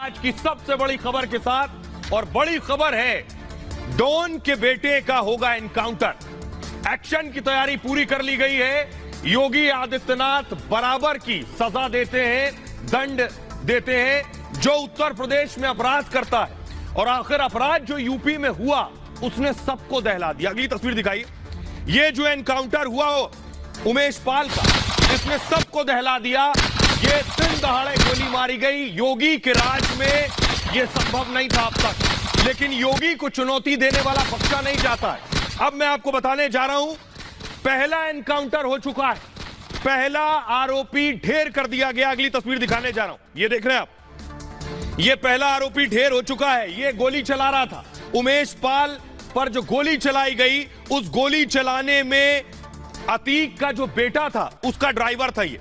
आज की सबसे बड़ी खबर के साथ, और बड़ी खबर है डॉन के बेटे का होगा एनकाउंटर। एक्शन की तैयारी पूरी कर ली गई है। योगी आदित्यनाथ बराबर की सजा देते हैं, दंड देते हैं जो उत्तर प्रदेश में अपराध करता है, और आखिर अपराध जो यूपी में हुआ उसने सबको दहला दिया। अगली तस्वीर दिखाइए। ये जो एनकाउंटर हुआ उमेश पाल का, इसने सबको दहला दिया। ये दिन दहाड़े गोली मारी गई। योगी के राज में यह संभव नहीं था अब तक, लेकिन योगी को चुनौती देने वाला बख्शा नहीं जाता है। अब मैं आपको बताने जा रहा हूं, पहला एनकाउंटर हो चुका है, पहला आरोपी ढेर कर दिया गया। अगली तस्वीर दिखाने जा रहा हूं, ये देख रहे हैं आप, ये पहला आरोपी ढेर हो चुका है। ये गोली चला रहा था, उमेश पाल पर जो गोली चलाई गई, उस गोली चलाने में अतीक का जो बेटा था उसका ड्राइवर था। ये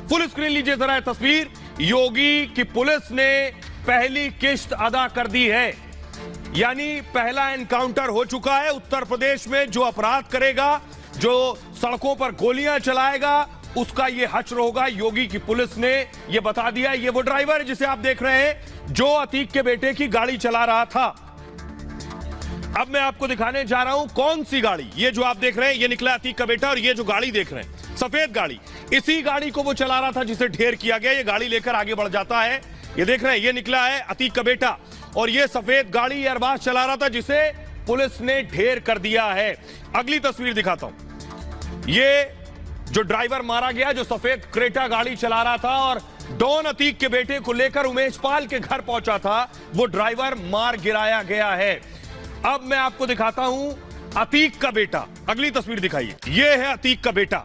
फुल स्क्रीन लीजिए जरा तस्वीर। योगी की पुलिस ने पहली किस्त अदा कर दी है, यानी पहला एनकाउंटर हो चुका है। उत्तर प्रदेश में जो अपराध करेगा, जो सड़कों पर गोलियां चलाएगा, उसका ये हश्र होगा। योगी की पुलिस ने यह बता दिया। ये वो ड्राइवर है जिसे आप देख रहे हैं, जो अतीक के बेटे की गाड़ी चला रहा था। अब मैं आपको दिखाने जा रहा हूं कौन सी गाड़ी। ये जो आप देख रहे हैं, ये निकला अतीक का बेटा, और ये जो गाड़ी देख रहे हैं सफेद गाड़ी, इसी गाड़ी को वो चला रहा था जिसे ढेर किया गया। ये गाड़ी लेकर आगे बढ़ जाता है। ये देख रहे हैं, ये निकला है अतीक का बेटा, और ये सफेद गाड़ी अरबाज चला रहा था जिसे पुलिस ने ढेर कर दिया है। अगली तस्वीर दिखाता हूं। ये जो ड्राइवर मारा गया, जो सफेद क्रेटा गाड़ी चला रहा था और डॉन अतीक के बेटे को लेकर उमेश पाल के घर पहुंचा था, वो ड्राइवर मार गिराया गया है। अब मैं आपको दिखाता हूं अतीक का बेटा। अगली तस्वीर दिखाइए। यह है अतीक का बेटा।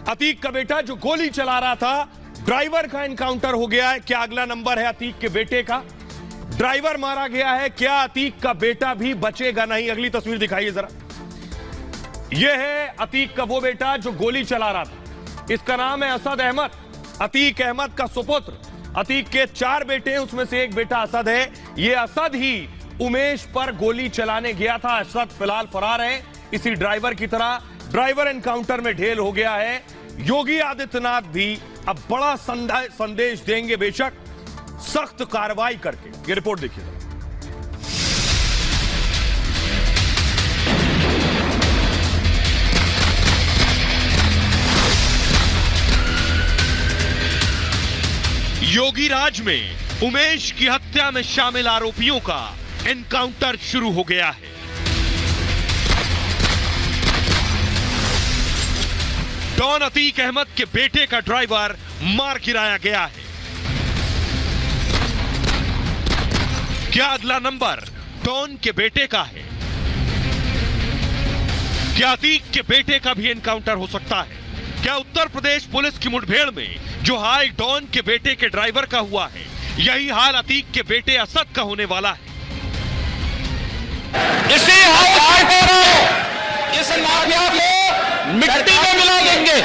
अतीक का बेटा जो गोली चला रहा था, ड्राइवर का एनकाउंटर हो गया है। क्या अगला नंबर है अतीक के बेटे का? ड्राइवर मारा गया है। क्या अतीक का बेटा भी बचेगा नहीं? अगली तस्वीर दिखाइए जरा। यह है अतीक का वो बेटा जो गोली चला रहा था। इसका नाम है असद अहमद, अतीक अहमद का सुपुत्र। अतीक के 4 बेटे हैं, उसमें से एक बेटा असद है। यह असद ही उमेश पर गोली चलाने गया था। असद फिलहाल फरार है, इसी ड्राइवर की तरह। ड्राइवर एनकाउंटर में ढेर हो गया है। योगी आदित्यनाथ भी अब बड़ा संदेश देंगे, बेशक सख्त कार्रवाई करके। ये रिपोर्ट देखिए। योगी राज में उमेश की हत्या में शामिल आरोपियों का एनकाउंटर शुरू हो गया है। डॉन अतीक अहमद के बेटे का ड्राइवर मार गिराया गया है। क्या अगला नंबर डॉन के बेटे का है? क्या अतीक के बेटे का भी एनकाउंटर हो सकता है? क्या उत्तर प्रदेश पुलिस की मुठभेड़ में जो हाल डॉन के बेटे के ड्राइवर का हुआ है, यही हाल अतीक के बेटे असद का होने वाला है? इसी इस माफिया को मिट्टी में मिला देंगे।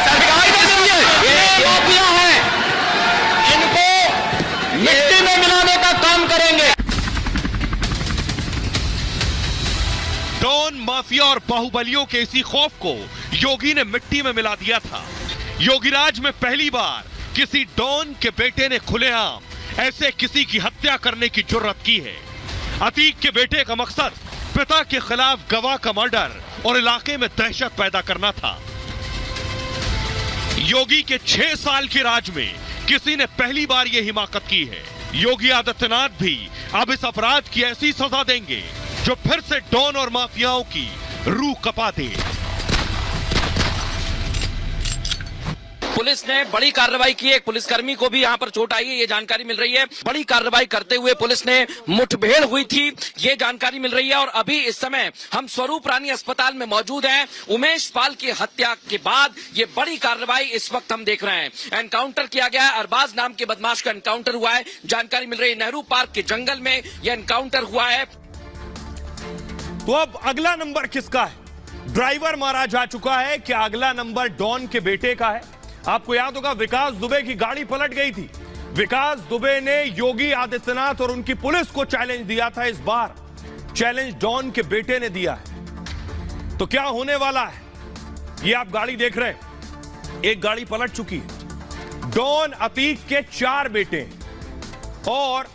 सरकार में देंगे। ये माफिया है, इनको मिट्टी में मिलाने का काम करेंगे। डॉन माफिया और बाहुबलियों के इसी खौफ को योगी ने मिट्टी में मिला दिया था। योगीराज में पहली बार किसी डॉन के बेटे ने खुलेआम ऐसे किसी की हत्या करने की जुर्रत की है। अतीक के बेटे का मकसद पिता के खिलाफ गवाह का मर्डर और इलाके में दहशत पैदा करना था। योगी के 6 साल के राज में किसी ने पहली बार यह हिमाकत की है। योगी आदित्यनाथ भी अब इस अपराध की ऐसी सजा देंगे जो फिर से डॉन और माफियाओं की रूह कपा दे। पुलिस ने बड़ी कार्रवाई की। एक पुलिसकर्मी को भी यहां पर चोट आई है, ये जानकारी मिल रही है। बड़ी कार्रवाई करते हुए पुलिस ने मुठभेड़ हुई थी, ये जानकारी मिल रही है। और अभी इस समय हम स्वरूप रानी अस्पताल में मौजूद हैं। उमेश पाल की हत्या के बाद ये बड़ी कार्रवाई इस वक्त हम देख रहे हैं। एनकाउंटर किया गया है, अरबाज नाम के बदमाश का एनकाउंटर हुआ है। जानकारी मिल रही है नेहरू पार्क के जंगल में यह एनकाउंटर हुआ है। तो अब अगला नंबर किसका है? ड्राइवर मारा जा चुका है। क्या अगला नंबर डॉन के बेटे का है? आपको याद होगा विकास दुबे की गाड़ी पलट गई थी। विकास दुबे ने योगी आदित्यनाथ और उनकी पुलिस को चैलेंज दिया था। इस बार चैलेंज डॉन के बेटे ने दिया है। तो क्या होने वाला है? ये आप गाड़ी देख रहे हैं, एक गाड़ी पलट चुकी है। डॉन अतीक के 4 बेटे और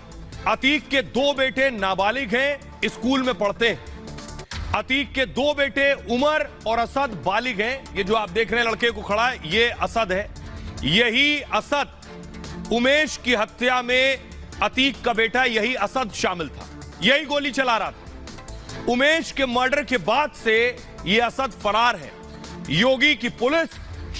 अतीक के 2 बेटे नाबालिग हैं, स्कूल में पढ़ते हैं। अतीक के 2 बेटे उमर और असद बालिग हैं। ये जो आप देख रहे हैं लड़के को खड़ा है, ये असद है। यही असद उमेश की हत्या में अतीक का बेटा यही असद शामिल था, यही गोली चला रहा था। उमेश के मर्डर के बाद से यह असद फरार है। योगी की पुलिस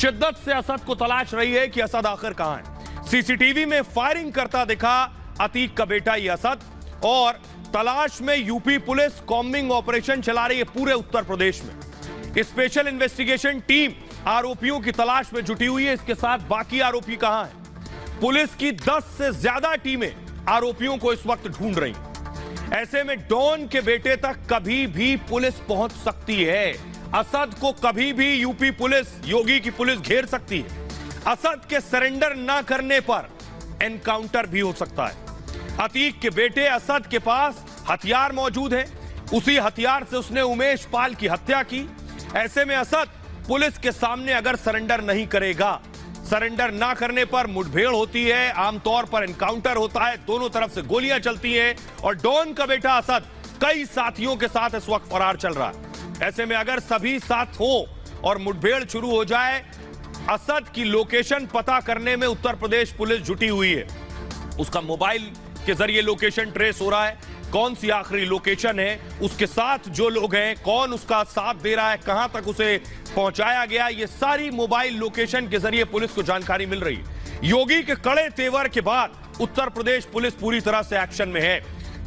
शिद्दत से असद को तलाश रही है कि असद आखिर कहां है। सीसीटीवी में फायरिंग करता दिखा अतीक का बेटा यह असद, और तलाश में यूपी पुलिस कॉम्बिंग ऑपरेशन चला रही है पूरे उत्तर प्रदेश में। स्पेशल इन्वेस्टिगेशन टीम आरोपियों की तलाश में जुटी हुई है। इसके साथ बाकी आरोपी कहां हैं? पुलिस की 10 से ज्यादा टीमें आरोपियों को इस वक्त ढूंढ रही हैं। ऐसे में डॉन के बेटे तक कभी भी पुलिस पहुंच सकती है। असद को कभी भी यूपी पुलिस, योगी की पुलिस घेर सकती है। असद के सरेंडर ना करने पर एनकाउंटर भी हो सकता है। अतीक के बेटे असद के पास हथियार मौजूद है, उसी हथियार से उसने उमेश पाल की हत्या की। ऐसे में असद पुलिस के सामने अगर सरेंडर नहीं करेगा, सरेंडर ना करने पर मुठभेड़ होती है, आमतौर पर एनकाउंटर होता है, दोनों तरफ से गोलियां चलती हैं, और डॉन का बेटा असद कई साथियों के साथ इस वक्त फरार चल रहा है। ऐसे में अगर सभी साथ हो और मुठभेड़ शुरू हो जाए, असद की लोकेशन पता करने में उत्तर प्रदेश पुलिस जुटी हुई है। उसका मोबाइल के जरिए लोकेशन ट्रेस हो रहा है, कौन सी आखिरी लोकेशन है, उसके साथ जो लोग हैं, कौन उसका साथ दे रहा है, कहां तक उसे पहुंचाया गया, ये सारी मोबाइल लोकेशन के जरिए पुलिस को जानकारी मिल रही है। योगी के कड़े तेवर के बाद उत्तर प्रदेश पुलिस पूरी तरह से एक्शन में है।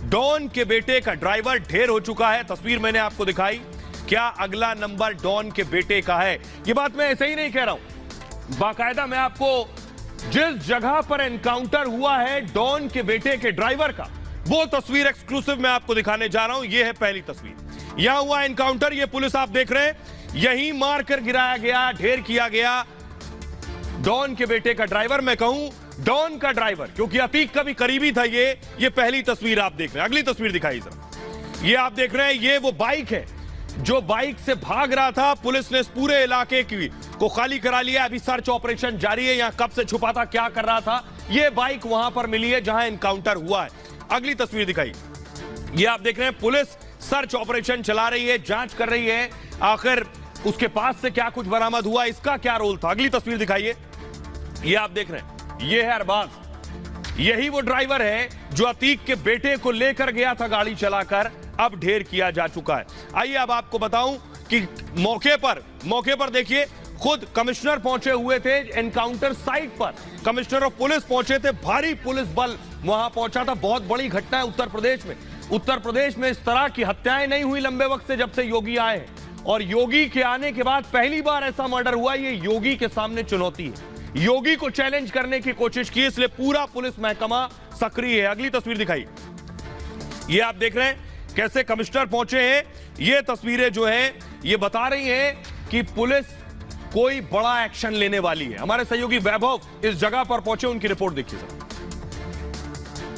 डॉन के बेटे का ड्राइवर ढेर हो चुका है, तस्वीर मैंने आपको दिखाई। क्या अगला नंबर डॉन के बेटे का है? ये बात मैं ऐसे ही नहीं कह रहा हूं, बाकायदा मैं आपको जिस जगह पर एनकाउंटर हुआ है डॉन के बेटे के ड्राइवर का, वो तस्वीर एक्सक्लूसिव मैं आपको दिखाने जा रहा हूं। यह है पहली तस्वीर। यहां हुआ एनकाउंटर, यह पुलिस आप देख रहे हैं, यहीं मारकर गिराया गया, ढेर किया गया डॉन के बेटे का ड्राइवर। मैं कहूं डॉन का ड्राइवर, क्योंकि अतीक का भी करीबी था। ये पहली तस्वीर आप देख रहे हैं। अगली तस्वीर दिखाई सर। ये आप देख रहे हैं, ये वो बाइक है जो बाइक से भाग रहा था। पुलिस ने इस पूरे इलाके को खाली करा लिया। अभी सर्च ऑपरेशन जारी है। यहां कब से छुपा था, क्या कर रहा था, ये बाइक वहां पर मिली है जहां एनकाउंटर हुआ है। अगली तस्वीर दिखाई। ये आप देख रहे हैं, पुलिस सर्च ऑपरेशन चला रही है, जांच कर रही है, आखिर उसके पास से क्या कुछ बरामद हुआ, इसका क्या रोल था। अगली तस्वीर दिखाइए। ये आप देख रहे हैं, ये है अरबाज। यही वो ड्राइवर है जो अतीक के बेटे को लेकर गया था गाड़ी चलाकर, अब ढेर किया जा चुका है। आइए अब आपको बताऊं कि मौके पर देखिए, खुद कमिश्नर पहुंचे हुए थे एनकाउंटर साइट पर। कमिश्नर ऑफ पुलिस पहुंचे थे, भारी पुलिस बल वहां पहुंचा था। बहुत बड़ी घटना है उत्तर प्रदेश में। उत्तर प्रदेश में इस तरह की हत्याएं नहीं हुई लंबे वक्त से, जब से योगी आए हैं। और योगी के आने के बाद पहली बार ऐसा मर्डर हुआ। ये योगी के सामने चुनौती है। योगी को चैलेंज करने की कोशिश की, इसलिए पूरा पुलिस महकमा सक्रिय है। अगली तस्वीर दिखाई। ये आप देख रहे हैं कैसे कमिश्नर पहुंचे हैं। ये तस्वीरें जो हैं ये बता रही हैं कि पुलिस कोई बड़ा एक्शन लेने वाली है। हमारे सहयोगी वैभव इस जगह पर पहुंचे, उनकी रिपोर्ट देखिए सर।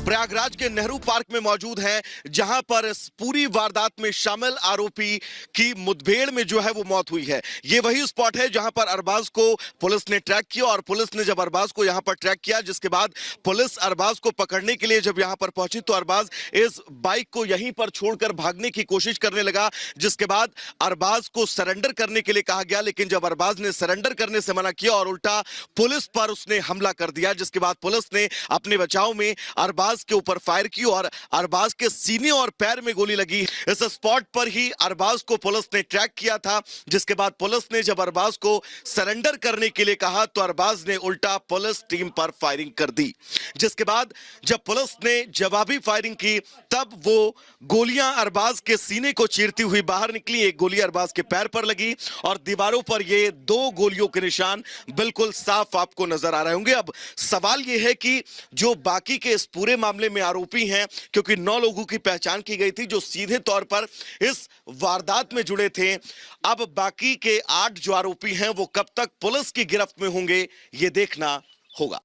प्रयागराज के नेहरू पार्क में मौजूद हैं, जहां पर इस पूरी वारदात में शामिल आरोपी की मुठभेड़ में जो है वो मौत हुई है। ये वही स्पॉट है जहां पर अरबाज को पुलिस ने ट्रैक किया, और पुलिस ने जब अरबाज को यहां पर ट्रैक किया, जिसके बाद पुलिस अरबाज को पकड़ने के लिए जब यहां पर पहुंची, तो अरबाज इस बाइक को यहीं पर छोड़कर भागने की कोशिश करने लगा, जिसके बाद अरबाज को सरेंडर करने के लिए कहा गया। लेकिन जब अरबाज ने सरेंडर करने से मना किया और उल्टा पुलिस पर उसने हमला कर दिया, जिसके बाद पुलिस ने अपने बचाव में अरबाज के ऊपर फायर की और अरबाज के सीने और पैर में गोली लगी। इस स्पॉट पर ही अरबाज को पुलिस ने ट्रैक किया था, जिसके बाद पुलिस ने जब अरबाज को सरेंडर करने के लिए कहा, तो अरबाज ने उल्टा पुलिस टीम पर फायरिंग कर दी। जिसके बाद जब पुलिस ने जवाबी फायरिंग की, तब वो गोलियां अरबाज के सीने को चीरती हुई बाहर निकली। एक गोली अरबाज के पैर पर लगी और दीवारों पर ये 2 गोलियों के निशान बिल्कुल साफ आपको नजर आ रहे होंगे। अब सवाल यह है कि जो बाकी के इस पूरे मामले में आरोपी हैं, क्योंकि 9 लोगों की पहचान की गई थी जो सीधे तौर पर इस वारदात में जुड़े थे, अब बाकी के 8 जो आरोपी हैं वो कब तक पुलिस की गिरफ्त में होंगे, ये देखना होगा।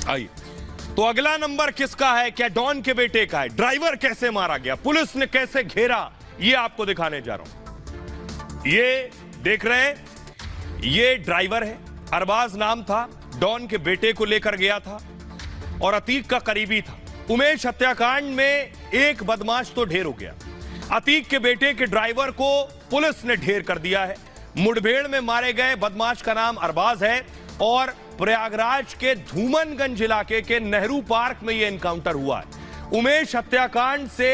आइए, तो अगला नंबर किसका है? क्या डॉन के बेटे का है? ड्राइवर कैसे मारा गया, पुलिस ने कैसे घेरा, ये आपको दिखाने जा रहा हूं। ये देख रहे हैं, ये ड्राइवर है, अरबाज नाम था, डॉन के बेटे को लेकर गया था और अतीक का करीबी था। उमेश हत्याकांड में एक बदमाश तो ढेर हो गया। अतीक के बेटे के ड्राइवर को पुलिस ने ढेर कर दिया है। मुठभेड़ में मारे गए बदमाश का नाम अरबाज है और प्रयागराज के धूमनगंज इलाके के नेहरू पार्क में यह एनकाउंटर हुआ है। उमेश हत्याकांड से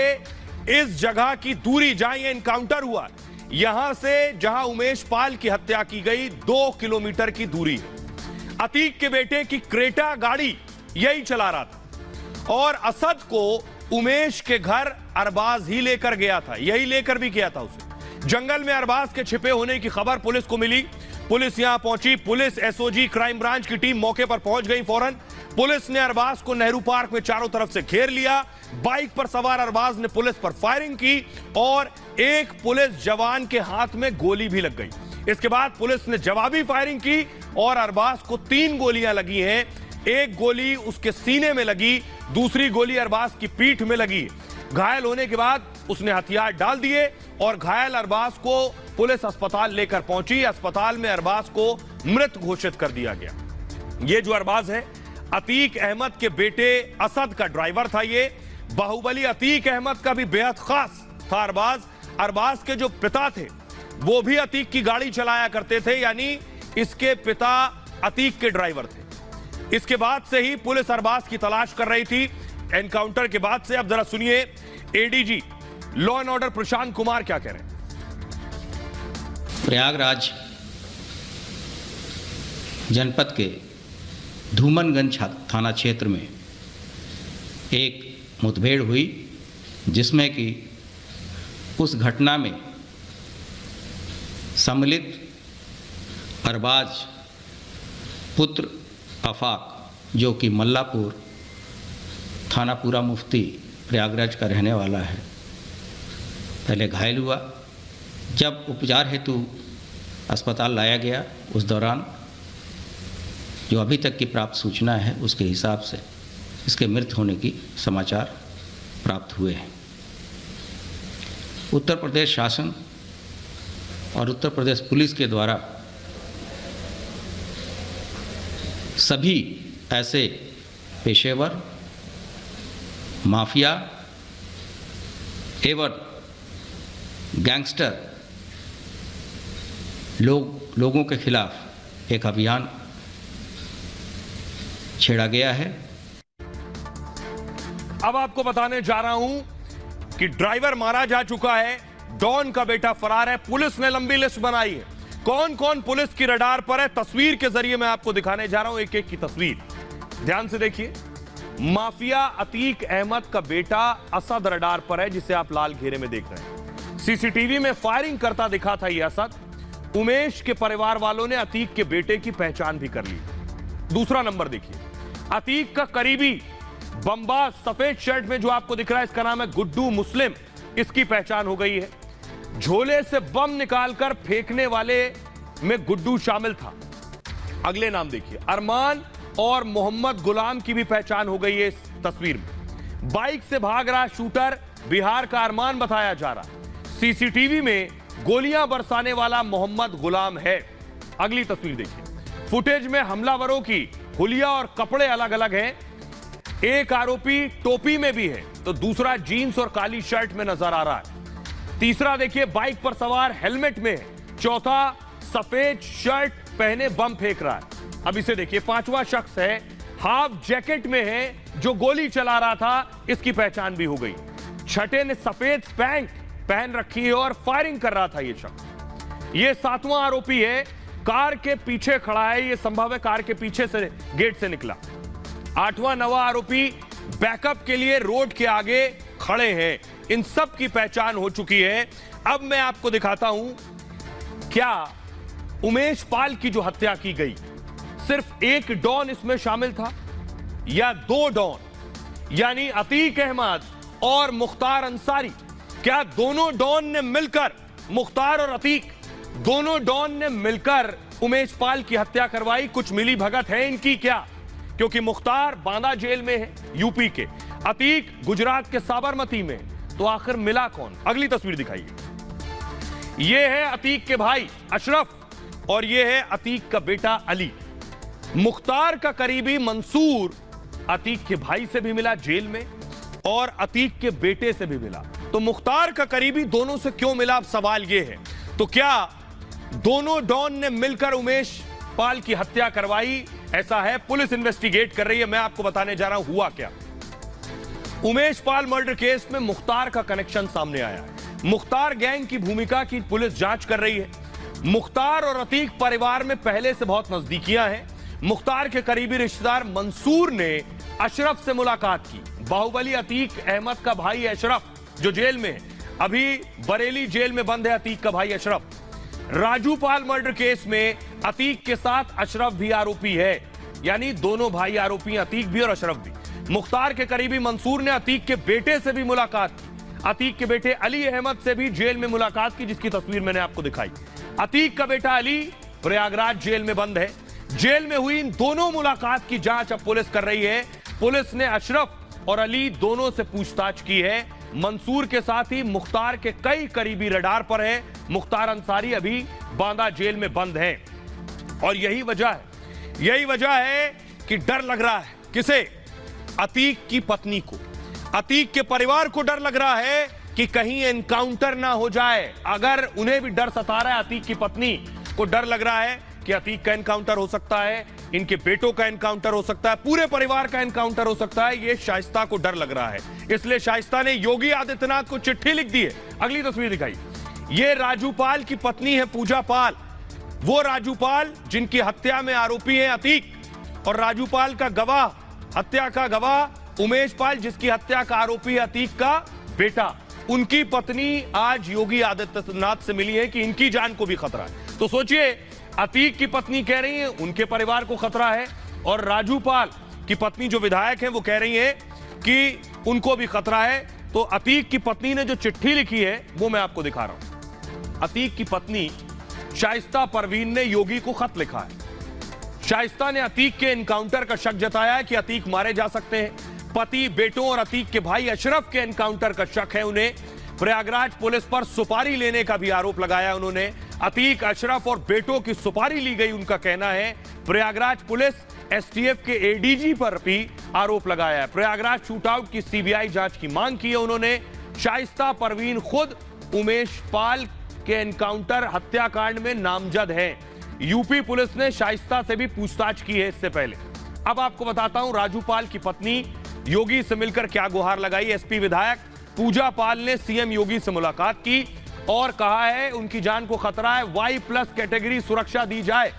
इस जगह की दूरी, जहां यह एनकाउंटर हुआ, यहां से जहां उमेश पाल की हत्या की गई 2 किलोमीटर की दूरी है। अतीक के बेटे की क्रेटा गाड़ी यही चला रहा था और असद को उमेश के घर अरबाज ही लेकर गया था, यही लेकर भी गया था उसे। जंगल में अरबाज के छिपे होने की खबर पुलिस को मिली। पुलिस यहां पहुंची। पुलिस, एसओजी, क्राइम ब्रांच की टीम मौके पर पहुंच गई फौरन। पुलिस ने अरबाज को नेहरू पार्क में चारों तरफ से घेर लिया। बाइक पर सवार अरबाज ने पुलिस पर फायरिंग की और एक पुलिस जवान के हाथ में गोली भी लग गई। इसके बाद पुलिस ने जवाबी फायरिंग की और अरबाज को 3 गोलियां लगी हैं। एक गोली उसके सीने में लगी, दूसरी गोली अरबाज की पीठ में लगी। घायल होने के बाद उसने हथियार डाल दिए और घायल अरबाज को पुलिस अस्पताल लेकर पहुंची। अस्पताल में अरबाज को मृत घोषित कर दिया गया। यह जो अरबाज है, अतीक अहमद के बेटे असद का ड्राइवर था। ये बाहुबली अतीक अहमद का भी बेहद खास था अरबाज। अरबाज के जो पिता थे वो भी अतीक की गाड़ी चलाया करते थे, यानी इसके पिता अतीक के ड्राइवर थे। इसके बाद से ही पुलिस अरबाज की तलाश कर रही थी। एनकाउंटर के बाद से अब जरा सुनिए ADG law and order Prashant Kumar क्या कह रहे हैं। प्रयागराज जनपद के धूमनगंज थाना क्षेत्र में एक मुठभेड़ हुई, जिसमें कि उस घटना में सम्मिलित अरबाज पुत्र आफाक, जो कि मल्लापुर थाना पूरा मुफ्ती प्रयागराज का रहने वाला है, पहले घायल हुआ। जब उपचार हेतु अस्पताल लाया गया, उस दौरान जो अभी तक की प्राप्त सूचना है उसके हिसाब से इसके मृत होने की समाचार प्राप्त हुए हैं। उत्तर प्रदेश शासन और उत्तर प्रदेश पुलिस के द्वारा सभी ऐसे पेशेवर, माफिया एवं गैंगस्टर लोगों के खिलाफ एक अभियान छेड़ा गया है। अब आपको बताने जा रहा हूं कि ड्राइवर मारा जा चुका है, डॉन का बेटा फरार है। पुलिस ने लंबी लिस्ट बनाई है, कौन कौन पुलिस की रडार पर है। तस्वीर के जरिए मैं आपको दिखाने जा रहा हूं, एक एक की तस्वीर ध्यान से देखिए। माफिया अतीक अहमद का बेटा असद रडार पर है, जिसे आप लाल घेरे में देख रहे हैं। सीसीटीवी में फायरिंग करता दिखा था यह असद। उमेश के परिवार वालों ने अतीक के बेटे की पहचान भी कर ली। दूसरा नंबर देखिए, अतीक का करीबी बमबाज सफेद शर्ट में जो आपको दिख रहा है, इसका नाम है गुड्डू मुस्लिम। इसकी पहचान हो गई है। झोले से बम निकालकर फेंकने वाले में गुड्डू शामिल था। अगले नाम देखिए, अरमान और मोहम्मद गुलाम की भी पहचान हो गई है इस तस्वीर में। बाइक से भाग रहा शूटर बिहार का अरमान बताया जा रहा। सीसीटीवी में गोलियां बरसाने वाला मोहम्मद गुलाम है। अगली तस्वीर देखिए, फुटेज में हमलावरों की हुलिया और कपड़े अलग अलग हैं। एक आरोपी टोपी में भी है तो दूसरा जीन्स और काली शर्ट में नजर आ रहा है। तीसरा देखिए, बाइक पर सवार हेलमेट में है। चौथा सफेद शर्ट पहने बम फेंक रहा है। अब इसे देखिए, पांचवा शख्स है, हाफ जैकेट में है, जो गोली चला रहा था। इसकी पहचान भी हो गई। छठे ने सफेद पैंट पहन रखी है और फायरिंग कर रहा था ये शख्स। ये सातवां आरोपी है, कार के पीछे खड़ा है। ये संभव है कार के पीछे से गेट से निकला। आठवां नवा आरोपी बैकअप के लिए रोड के आगे खड़े हैं। इन सब की पहचान हो चुकी है। अब मैं आपको दिखाता हूं, क्या उमेश पाल की जो हत्या की गई, सिर्फ एक डॉन इसमें शामिल था या 2 डॉन, यानी अतीक अहमद और मुख्तार अंसारी? क्या दोनों डॉन ने मिलकर, मुख्तार और अतीक दोनों डॉन ने मिलकर उमेश पाल की हत्या करवाई? कुछ मिली भगत है इनकी क्या? क्योंकि मुख्तार बांदा जेल में है यूपी के, अतीक गुजरात के साबरमती में, तो आखिर मिला कौन? अगली तस्वीर दिखाइए। यह है अतीक के भाई अशरफ और यह है अतीक का बेटा अली। मुख्तार का करीबी मंसूर अतीक के भाई से भी मिला जेल में। और अतीक के बेटे से भी मिला। तो मुख्तार का करीबी दोनों से क्यों मिला, अब सवाल यह है। तो क्या दोनों डॉन ने मिलकर उमेश पाल की हत्या करवाई? ऐसा है, पुलिस इन्वेस्टिगेट कर रही है। मैं आपको बताने जा रहा हूं हुआ क्या। उमेश पाल मर्डर केस में मुख्तार का कनेक्शन सामने आया है। मुख्तार गैंग की भूमिका की पुलिस जांच कर रही है। मुख्तार और अतीक परिवार में पहले से बहुत नजदीकियां हैं। मुख्तार के करीबी रिश्तेदार मंसूर ने अशरफ से मुलाकात की। बाहुबली अतीक अहमद का भाई अशरफ जो जेल में है, अभी बरेली जेल में बंद है अतीक का भाई अशरफ। राजू पाल मर्डर केस में अतीक के साथ अशरफ भी आरोपी है, यानी दोनों भाई आरोपी, अतीक भी और अशरफ भी। मुख्तार के करीबी मंसूर ने अतीक के बेटे से भी मुलाकात की। अतीक के बेटे अली अहमद से भी जेल में मुलाकात की, जिसकी तस्वीर मैंने आपको दिखाई। अतीक का बेटा अली प्रयागराज जेल में बंद है। जेल में हुई इन दोनों मुलाकात की जांच अब पुलिस कर रही है। पुलिस ने अशरफ और अली दोनों से पूछताछ की है। मंसूर के साथ ही मुख्तार के कई करीबी रडार पर है। मुख्तार अंसारी अभी बांदा जेल में बंद है। और यही वजह है कि डर लग रहा है। किसे? अतीक की पत्नी को, अतीक के परिवार को डर लग रहा है कि कहीं एनकाउंटर ना हो जाए। अगर उन्हें भी डर सता रहा है, अतीक की पत्नी को डर लग रहा है कि अतीक का एनकाउंटर हो सकता है, इनके बेटों का एनकाउंटर हो सकता है, पूरे परिवार का एनकाउंटर हो सकता है, ये शाइस्ता को डर लग रहा है। इसलिए शाइस्ता ने योगी आदित्यनाथ को चिट्ठी लिख दी है। अगली तस्वीर दिखाई। ये राजू पाल की पत्नी है पूजा पाल, वो राजू पाल जिनकी हत्या में आरोपी है अतीक, और राजू पाल का गवाह, हत्या का गवाह उमेश पाल जिसकी हत्या का आरोपी है अतीक का बेटा। उनकी पत्नी आज योगी आदित्यनाथ से मिली है कि इनकी जान को भी खतरा है। तो सोचिए, अतीक की पत्नी कह रही है उनके परिवार को खतरा है, और राजू पाल की पत्नी जो विधायक है वो कह रही है कि उनको भी खतरा है। तो अतीक की पत्नी ने जो चिट्ठी लिखी है वो मैं आपको दिखा रहा हूं। अतीक की पत्नी शाइस्ता परवीन ने योगी को खत लिखा है। शाइस्ता ने अतीक के एनकाउंटर का शक जताया है कि अतीक मारे जा सकते हैं। पति, बेटों और अतीक के भाई अशरफ के एनकाउंटर का शक है उन्हें। प्रयागराज पुलिस पर सुपारी लेने का भी आरोप लगाया उन्होंने। अतीक, अशरफ और बेटों की सुपारी ली गई उनका कहना है। प्रयागराज पुलिस एसटीएफ के एडीजी पर भी आरोप लगाया है। प्रयागराज शूटआउट की सीबीआई जांच की मांग की है उन्होंने। शाइस्ता परवीन खुद उमेश पाल के एनकाउंटर हत्याकांड में नामजद है। यूपी पुलिस ने शाइस्ता से भी पूछताछ की है इससे पहले। अब आपको बताता हूं राजू पाल की पत्नी योगी से मिलकर क्या गुहार लगाई। एसपी विधायक पूजा पाल ने सीएम योगी से मुलाकात की और कहा है उनकी जान को खतरा है, Y+ कैटेगरी सुरक्षा दी जाए।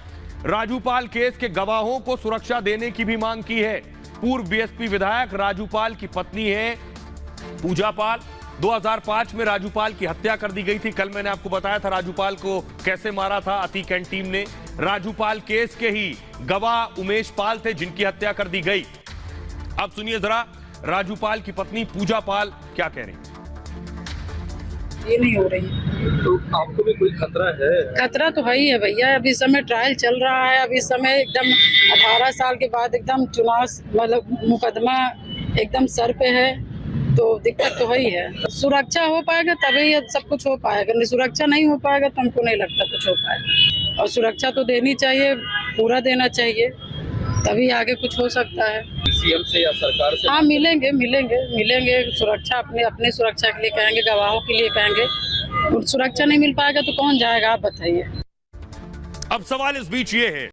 राजू पाल केस के गवाहों को सुरक्षा देने की भी मांग की है। पूर्व बीएसपी विधायक राजू पाल की पत्नी है पूजा पाल। 2005 में राजू पाल की हत्या कर दी गई थी। कल मैंने आपको बताया था राजू पाल को कैसे मारा था अतीक एंड टीम ने। राजू पाल केस के ही गवाह उमेश पाल थे जिनकी हत्या कर दी गई। अब सुनिए जरा राजू पाल की पत्नी पूजा पाल क्या कह रही। ये नहीं हो रही तो आपको भी कोई खतरा है? खतरा तो है ही है भैया। अभी समय ट्रायल चल रहा है। अभी समय एकदम 18 साल के बाद एकदम चुनाव मतलब मुकदमा एकदम सर पे है, तो दिक्कत तो है ही है। सुरक्षा हो पाएगा तभी ये सब कुछ हो पाएगा, नहीं सुरक्षा नहीं हो पाएगा तो हमको नहीं लगता कुछ हो पाएगा। और सुरक्षा तो देनी चाहिए, पूरा देना चाहिए, तभी आगे कुछ हो सकता है। सीएम से या सरकार से? हाँ, मिलेंगे। सुरक्षा अपनी सुरक्षा के लिए कहेंगे, गवाहों के लिए कहेंगे। सुरक्षा नहीं मिल पाएगा तो कौन जाएगा, आप बताइए। अब सवाल इस बीच ये है